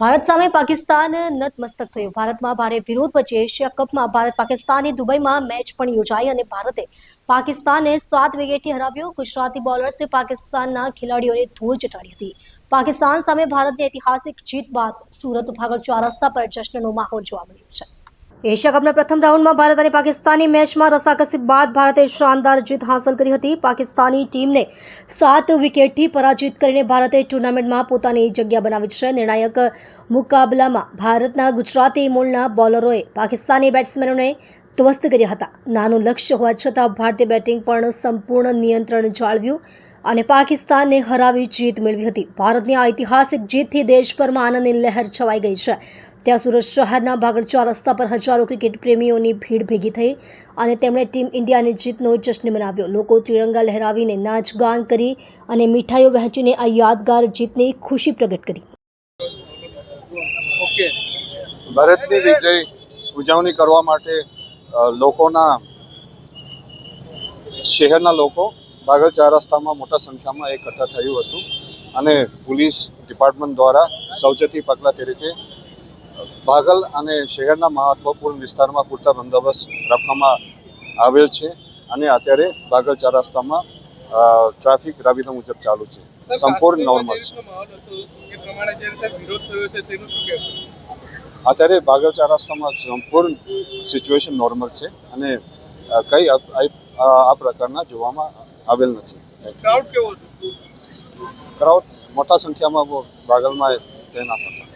ભારત સામે પાકિસ્તાન નતમસ્તક થયું। ભારતમાં ભારે વિરોધ વચ્ચે એશિયા કપમાં ભારત પાકિસ્તાનની દુબઈમાં મેચ પણ યોજાઈ અને ભારતે પાકિસ્તાનને 7 વિકેટથી હરાવ્યું। ગુજરાતી બોલર્સે પાકિસ્તાનના ખેલાડીઓને ધૂળ ચટાડી હતી। પાકિસ્તાન સામે ભારતની ઐતિહાસિક જીત બાદ સુરત ભાગળ 4 રસ્તા પર જશ્નનો માહોલ જોવા મળ્યો છે। એશિયા કપના પ્રથમ રાઉન્ડમાં ભારત અને પાકિસ્તાનની મેચમાં રસાકસી બાદ ભારતે શાનદાર જીત હાંસલ કરી હતી। પાકિસ્તાની ટીમને 7 વિકેટથી પરાજિત કરીને ભારતે ટુર્નામેન્ટમાં પોતાની જગ્યા બનાવી છે। નિર્ણાયક મુકાબલામાં ભારતના ગુજરાતી મૂળના બોલરોએ પાકિસ્તાની બેટ્સમેનોને ધ્વસ્ત કર્યા હતા। નાનું લક્ષ્ય હોવા છતાં ભારતીય બેટિંગ પણ સંપૂર્ણ નિયંત્રણ જાળવ્યું અને પાકિસ્તાનને હરાવી જીત મેળવી હતી। ભારતની આ ઐતિહાસિક જીતથી દેશભરમાં આનંદની લહેર છવાઈ ગઈ છે। ત્યાં સુરત શહેરના ભાગળ 4 રસ્તા પર હજારો ક્રિકેટ પ્રેમીઓની ભીડ ભેગી થઈ અને તેમણે ટીમ ઇન્ડિયાની જીતનો જશ્ન મનાવ્યો। લોકો તિરંગા લહેરાવીને નાચગાન કરી અને મીઠાઈઓ વહેંચીને આ યાદગાર જીતની ખુશી પ્રગટ કરી। ભારતની વિજય ઉજવણી કરવા માટે શહેરના લોકો ભાગળ 4 રસ્તામાં મોટા સંખ્યામાં એકઠા થયું હતું અને પોલીસ ડિપાર્ટમેન્ટ દ્વારા સાવચેતી પગલાં તરીકે ભાગલ અને શહેરના મહત્વપૂર્ણ વિસ્તારમાં પૂરતા બંદોબસ્ત રાખવામાં આવેલ છે અને અત્યારે ભાગળ 4 રસ્તામાં ટ્રાફિક રાબેતા મુજબ ચાલુ છે, સંપૂર્ણ નોર્મલ છે। અત્યારે ભાગળ 4 રસ્તામાં સંપૂર્ણ સિચ્યુએશન નોર્મલ છે અને કઈ આ પ્રકારના જોવામાં આવેલ નથી। ક્રાઉડ મોટા સંખ્યામાં ભાગલમાં તૈનાત હતા।